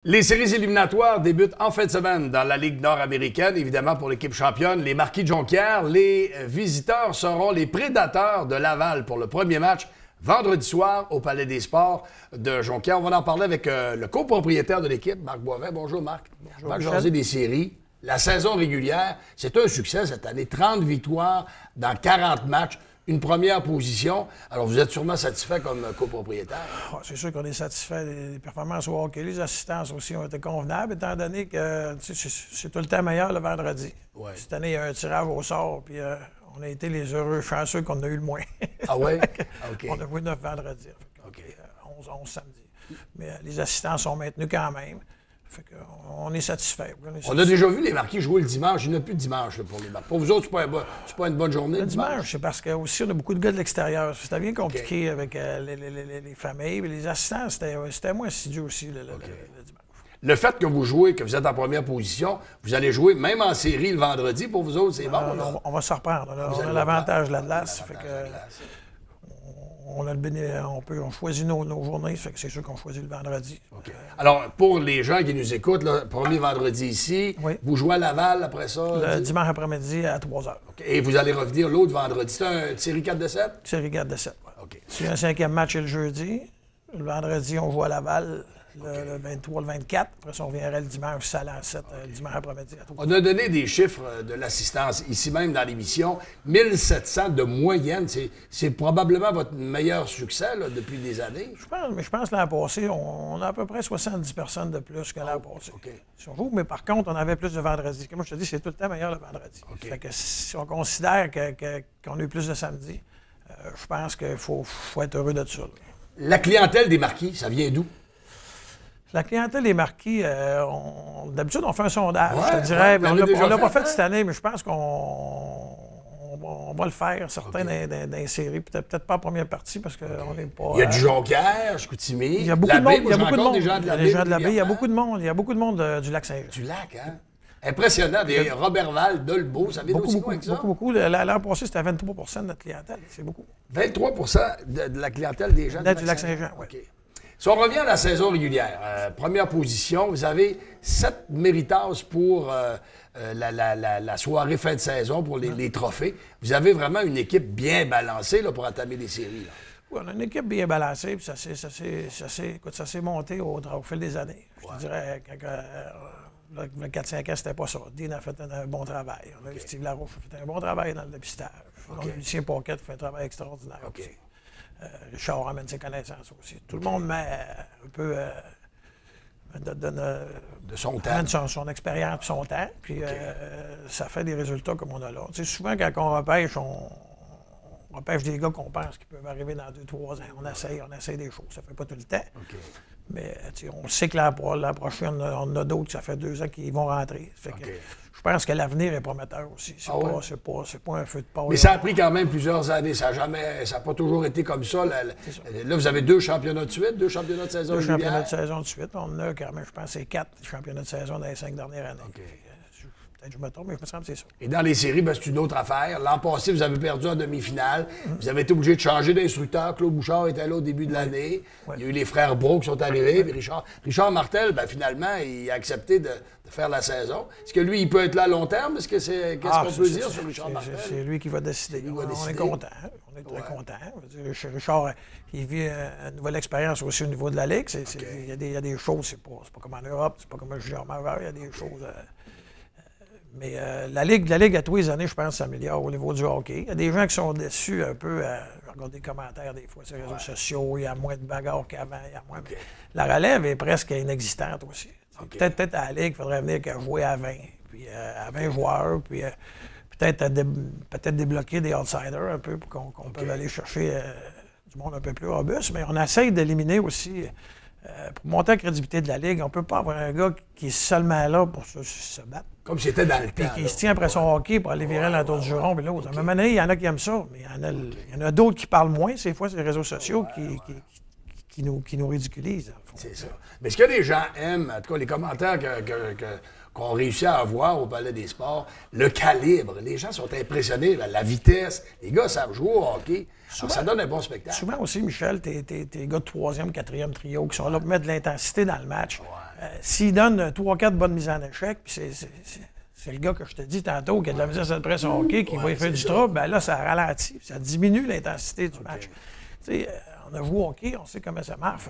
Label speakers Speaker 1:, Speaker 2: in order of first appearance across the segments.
Speaker 1: Les séries éliminatoires débutent en fin de semaine dans la Ligue nord-américaine. Évidemment, pour l'équipe championne, les Marquis de Jonquière, les visiteurs seront les Prédateurs de Laval pour le premier match vendredi soir au Palais des Sports de Jonquière. On va en parler avec le copropriétaire de l'équipe, Marc Boivin. Bonjour, Marc.
Speaker 2: Bonjour,
Speaker 1: on va jaser des séries. La saison régulière, c'est un succès cette année. 30 victoires dans 40 matchs. Une première position. Alors, vous êtes sûrement satisfait comme copropriétaire.
Speaker 2: Oh, c'est sûr qu'on est satisfait des performances au hockey. Les assistances aussi ont été convenables, étant donné que c'est tout le temps meilleur le vendredi.
Speaker 1: Ouais.
Speaker 2: Cette année, il y a un tirage au sort, puis on a été les heureux chanceux qu'on a eu le moins.
Speaker 1: Ah oui? OK.
Speaker 2: On a joué 9 vendredis.
Speaker 1: OK.
Speaker 2: 11 samedi. Mais les assistants sont maintenus quand même. Fait on est satisfait.
Speaker 1: On a déjà vu les Marquis jouer le dimanche. Il n'y en a plus de dimanche là, pour les Marquis. Pour vous autres, c'est pas une bonne journée.
Speaker 2: Le dimanche, c'est parce qu'on a beaucoup de gars de l'extérieur. C'était bien compliqué avec les familles. Mais les assistants, c'était moins assidu aussi le dimanche.
Speaker 1: Le fait que vous jouez, que vous êtes en première position, vous allez jouer même en série le vendredi. Pour vous autres, c'est bon. Là.
Speaker 2: On va se reprendre. On a l'avantage de la glace. On choisit nos journées, fait que c'est sûr qu'on choisit le vendredi.
Speaker 1: Okay. Alors, pour les gens qui nous écoutent, le premier vendredi ici,
Speaker 2: oui.
Speaker 1: Vous jouez à Laval après ça?
Speaker 2: Le dimanche après-midi à 3 h.
Speaker 1: Okay. Et vous allez revenir l'autre vendredi. C'est une série 4 de 7?
Speaker 2: Série 4 de 7, oui.
Speaker 1: Okay.
Speaker 2: C'est un 5e match le jeudi. Le vendredi, on joue à Laval. Le 23, le 24. Après ça, on reviendrait le dimanche, salle à 7, le dimanche après-midi.
Speaker 1: On a donné des chiffres de l'assistance ici même dans l'émission. 1700 de moyenne. C'est probablement votre meilleur succès là, depuis des années.
Speaker 2: Je pense que l'an passé, on a à peu près 70 personnes de plus que l'an passé.
Speaker 1: Okay.
Speaker 2: Mais par contre, on avait plus de vendredi. Comme je te dis, c'est tout le temps meilleur le vendredi.
Speaker 1: Okay.
Speaker 2: Fait que si on considère qu'on a eu plus de samedi, je pense qu'il faut être heureux de ça. Là.
Speaker 1: La clientèle des Marquis, ça vient d'où?
Speaker 2: La clientèle des Marquis, d'habitude, on fait un sondage,
Speaker 1: ouais,
Speaker 2: je te dirais.
Speaker 1: Ouais,
Speaker 2: on l'a pas fait cette année, mais je pense qu'on va le faire, certains dans les séries. Peut-être pas en première partie, parce qu'on n'est pas...
Speaker 1: Il y a du Jonquière, Chicoutimi.
Speaker 2: Il y a beaucoup de monde. Il y a beaucoup de monde.
Speaker 1: Des gens de la baie.
Speaker 2: Il y a beaucoup de monde. Il y a beaucoup de monde du Lac-Saint-Jean.
Speaker 1: Du lac, hein? Impressionnant. Des Robertval, Dolbeau, ça vient aussi loin que ça?
Speaker 2: Beaucoup. L'an passé, c'était 23 de notre clientèle. C'est beaucoup.
Speaker 1: 23 de la clientèle des gens
Speaker 2: du Lac-Saint-Jean, oui.
Speaker 1: Okay. Si on revient à la saison régulière, première position, vous avez 7 méritas pour la soirée fin de saison, pour les trophées. Vous avez vraiment une équipe bien balancée là, pour entamer les séries. Là.
Speaker 2: Oui, on a une équipe bien balancée, puis ça s'est monté au fil des années. Je te dirais, le 4-5 ans, c'était pas ça. Dean a fait un bon travail. On a Steve Larouche a fait un bon travail dans le dépistage. On a Lucien Paquette qui fait un travail extraordinaire aussi. Richard amène ses connaissances aussi. Tout le monde met un peu
Speaker 1: de son temps.
Speaker 2: Son expérience et son temps. Puis ça fait des résultats comme on a là. Tu sais, souvent, quand on repêche, on repêche des gars qu'on pense qu'ils peuvent arriver dans 2-3 ans. On essaye des choses. Ça ne fait pas tout le temps. Mais on sait que l'an prochain, on a d'autres, ça fait 2 ans qu'ils vont rentrer. Fait que, je pense que l'avenir est prometteur aussi. C'est pas un feu de paille.
Speaker 1: Mais ça a pris quand même plusieurs années. Ça n'a pas toujours été comme ça. Là, vous avez 2 championnats de suite, 2 championnats de saison.
Speaker 2: 2 championnats de saison de suite. On a quand même, je pense, c'est 4 championnats de saison dans les 5 dernières années. Peut-être que je me trompe, mais je me semble que c'est ça.
Speaker 1: Et dans les séries, c'est une autre affaire. L'an passé, vous avez perdu en demi-finale. Vous avez été obligé de changer d'instructeur. Claude Bouchard était là au début de l'année. Il y a eu les frères Brault qui sont arrivés. Puis Richard Martel, finalement, il a accepté de faire la saison. Est-ce que lui, il peut être là à long terme? Qu'est-ce qu'on peut dire sur Richard Martel?
Speaker 2: C'est lui qui va décider. On est content. On est très content. Richard, il vit une nouvelle expérience aussi au niveau de la Ligue. Il y a des choses, c'est pas comme en Europe, c'est pas comme un junior majeur. Il y a des choses... Mais la Ligue, à tous les années, je pense, s'améliore au niveau du hockey. Il y a des gens qui sont déçus un peu. Je regarde des commentaires des fois sur les réseaux sociaux. Il y a moins de bagarres qu'avant. La relève est presque inexistante aussi. Peut-être à la Ligue, il faudrait venir jouer à 20. Puis à 20 joueurs. Puis peut-être débloquer des outsiders un peu pour qu'on puisse aller chercher du monde un peu plus robuste. Mais on essaye d'éliminer aussi... pour monter la crédibilité de la Ligue, on ne peut pas avoir un gars qui est seulement là pour se battre.
Speaker 1: Comme c'était dans le temps.
Speaker 2: Puis qui se tient après son hockey pour aller virer l'entour du juron puis l'autre. À un moment donné, il y en a qui aiment ça, mais il y en a d'autres qui parlent moins. Ces fois, c'est les réseaux sociaux qui nous ridiculisent.
Speaker 1: C'est ça. Mais ce que les gens aiment, en tout cas les commentaires qu'on réussit à avoir au Palais des Sports, le calibre. Les gens sont impressionnés, la vitesse. Les gars savent jouer au hockey. Souvent, ça donne un bon spectacle.
Speaker 2: Souvent aussi, Michel, tes gars de 3e, 4e trio qui sont là pour mettre de l'intensité dans le match. s'il donne 3-4 bonnes mises en échec, puis c'est le gars que je te dis tantôt qui a de la misère à cette presse hockey, qui va y faire du trouble, ben là, ça ralentit, ça diminue l'intensité du match. Tu sais, on a joué au hockey, on sait comment ça marche.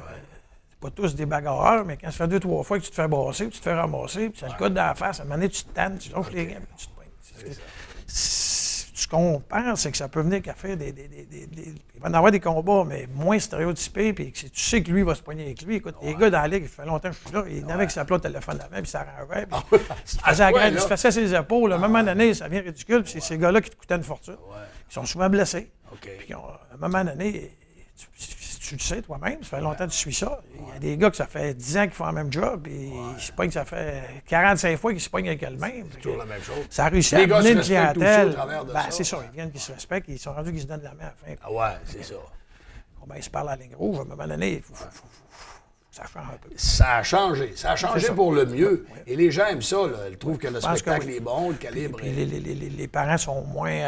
Speaker 2: C'est pas tous des bagarreurs, mais quand ça fait 2-3 fois que tu te fais brasser, puis tu te fais ramasser, puis ça le colle dans la face, à un moment donné, tu te tannes, tu lâches les gants, puis tu te poignes. Ce qu'on pense, c'est que ça peut venir qu'à faire il va en avoir des combats, mais moins stéréotypés, puis tu sais que lui va se poigner avec lui. Écoute, les gars dans la ligue, ça fait longtemps que je suis là, il y en avait qui s'appelaient au téléphone de la main, puis ça arrangeait, puis il faisait la graine, il se faisait ses épaules. À un moment donné, ça devient ridicule, puis c'est ces gars-là qui te coûtaient une fortune. Ils sont souvent blessés. Puis à un moment donné, tu le sais toi-même, ça fait longtemps que tu suis ça. Il y a des gars que ça fait 10 ans qu'ils font le même job, et ils se pognent, ça fait 45 fois qu'ils se pognent avec eux-mêmes.
Speaker 1: C'est toujours la même chose.
Speaker 2: Ça a réussi à amener une clientèle.
Speaker 1: Ben,
Speaker 2: c'est ça, ils viennent, qu'ils se respectent, ils sont rendus qu'ils se donnent la main à la fin.
Speaker 1: Ah ouais, c'est ça.
Speaker 2: Ben, ils se parlent à la ligne rouge, à un moment donné, il faut ça change un peu.
Speaker 1: Ça a changé. Ça a changé pour le mieux. Et les gens aiment ça, là. Ils trouvent que le spectacle est bon, le calibre
Speaker 2: puis les parents sont moins...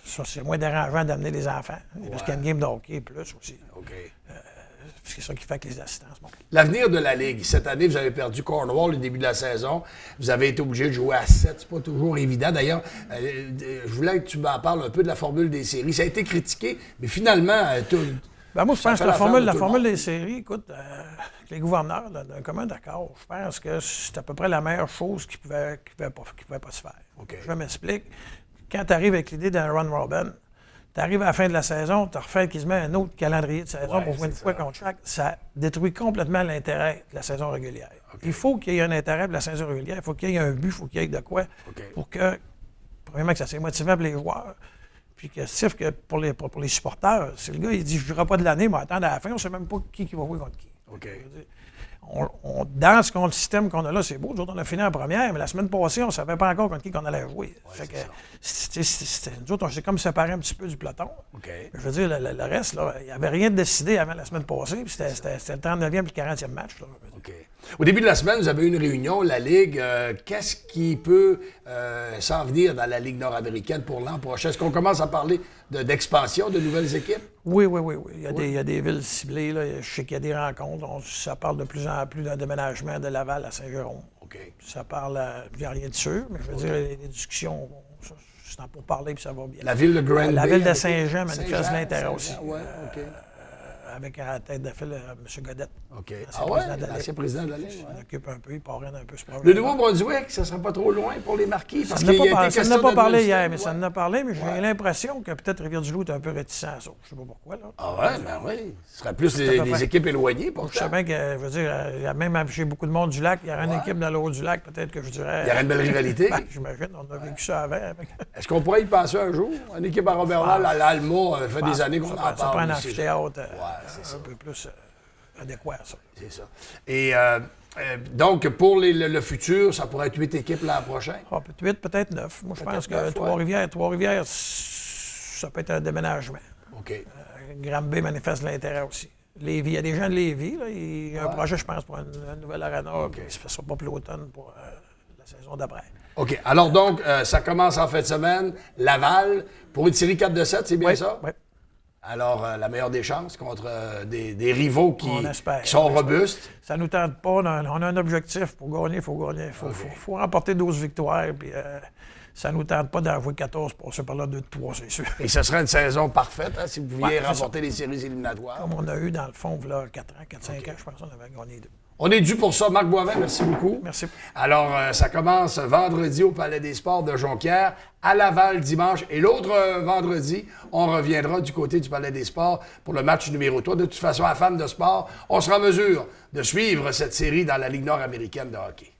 Speaker 2: c'est moins dérangeant d'amener les enfants. Parce qu'il y a une game de hockey plus aussi. C'est ça qui fait que les assistances montent.
Speaker 1: L'avenir de la Ligue. Cette année, vous avez perdu Cornwall au début de la saison. Vous avez été obligé de jouer à 7. C'est pas toujours évident. D'ailleurs, je voulais que tu m'en parles un peu de la formule des séries. Ça a été critiqué, mais finalement...
Speaker 2: moi, je pense que la formule des séries, écoute, les gouverneurs, d'un commun d'accord, je pense que c'est à peu près la meilleure chose qui pouvait pas se faire. Je m'explique. Quand tu arrives avec l'idée d'un run robin, tu arrives à la fin de la saison, tu refais quasiment un autre calendrier de saison pour jouer une fois contre chaque. Ça détruit complètement l'intérêt de la saison régulière. Il faut qu'il y ait un intérêt de la saison régulière, il faut qu'il y ait un but, il faut qu'il y ait de quoi pour que, premièrement, que ça soit motivant pour les joueurs. Puis que pour les supporters, si le gars il dit je ne jouerai pas de l'année, mais attends à la fin, on ne sait même pas qui va jouer contre qui. Dans le système qu'on a là, c'est beau. Nous autres, on a fini en première, mais la semaine passée, on ne savait pas encore contre qui qu'on allait jouer. Nous autres, on s'est comme séparés un petit peu du peloton. Je veux dire, le reste, là, il n'y avait rien de décidé avant la semaine passée, puis c'était le 39e et le 40e match. Là.
Speaker 1: Au début de la semaine, vous avez eu une réunion, la Ligue. Qu'est-ce qui peut s'en venir dans la Ligue nord-américaine pour l'an prochain? Est-ce qu'on commence à parler d'expansion, de nouvelles équipes?
Speaker 2: Oui. Il y a des villes ciblées. Là. Je sais qu'il y a des rencontres. Ça parle de plus en plus d'un déménagement de Laval à Saint-Jérôme. Ça parle, il n'y a rien de sûr, mais je veux dire, les discussions, c'est pour parler, puis ça va bien.
Speaker 1: La ville de Granby.
Speaker 2: La ville de Saint-Jean manifeste l'intérêt aussi. Avec à la tête de file M. Godette.
Speaker 1: L'ancien président de la Ligue.
Speaker 2: Il occupe un peu, il parraine un peu ce problème.
Speaker 1: Le Nouveau-Brunswick, ça ne serait pas trop loin pour les Marquis?
Speaker 2: Ça n'a pas parlé hier, mais ça en a parlé, mais j'ai l'impression que peut-être Rivière-du-Loup est un peu réticent à ça. Je ne sais pas pourquoi. Là.
Speaker 1: Oui. Ce serait plus les équipes éloignées pour ça.
Speaker 2: Je sais bien que, je veux dire, il y a même chez beaucoup de monde du lac, il y aurait une équipe dans le haut du lac, peut-être que je dirais.
Speaker 1: Il y aurait une belle rivalité.
Speaker 2: J'imagine, on a vécu ça avant.
Speaker 1: Est-ce qu'on pourrait y penser un jour? Une équipe à Robert-Lac, à l'Alma, ça fait des années qu'on en parle.
Speaker 2: Ça prend un amphithéâtre un peu plus adéquat, ça.
Speaker 1: C'est ça. Et donc, pour le futur, ça pourrait être 8 équipes l'an prochain?
Speaker 2: 8, peut-être 9. Moi, je pense que Trois-Rivières, ça peut être un déménagement. Granby manifeste l'intérêt aussi. Lévis, il y a des gens de Lévis. Là, il y a un projet, je pense, pour une nouvelle arena. Ça ne sera pas pour l'automne, pour la saison d'après.
Speaker 1: OK. Alors donc, ça commence en fin de semaine. Laval, pour une série 4 de 7, c'est bien ça?
Speaker 2: Oui.
Speaker 1: Alors, la meilleure des chances contre des rivaux qui sont robustes.
Speaker 2: Ça ne nous tente pas. On a un objectif. Pour gagner, il faut gagner. Il faut remporter 12 victoires. Puis, ça ne nous tente pas d'en jouer 14 pour passer par là 2-3, c'est sûr. Et
Speaker 1: ce serait une saison parfaite si vous pouviez remporter les séries éliminatoires.
Speaker 2: Comme on a eu dans le fond, là, 4 ans, 4-5 ans, je pense qu'on avait gagné 2.
Speaker 1: On est dû pour ça. Marc Boivin, merci beaucoup.
Speaker 2: Merci.
Speaker 1: Alors, ça commence vendredi au Palais des Sports de Jonquière, à Laval dimanche. Et l'autre vendredi, on reviendra du côté du Palais des Sports pour le match numéro 3. De toute façon, à fans de sport, on sera en mesure de suivre cette série dans la Ligue nord-américaine de hockey.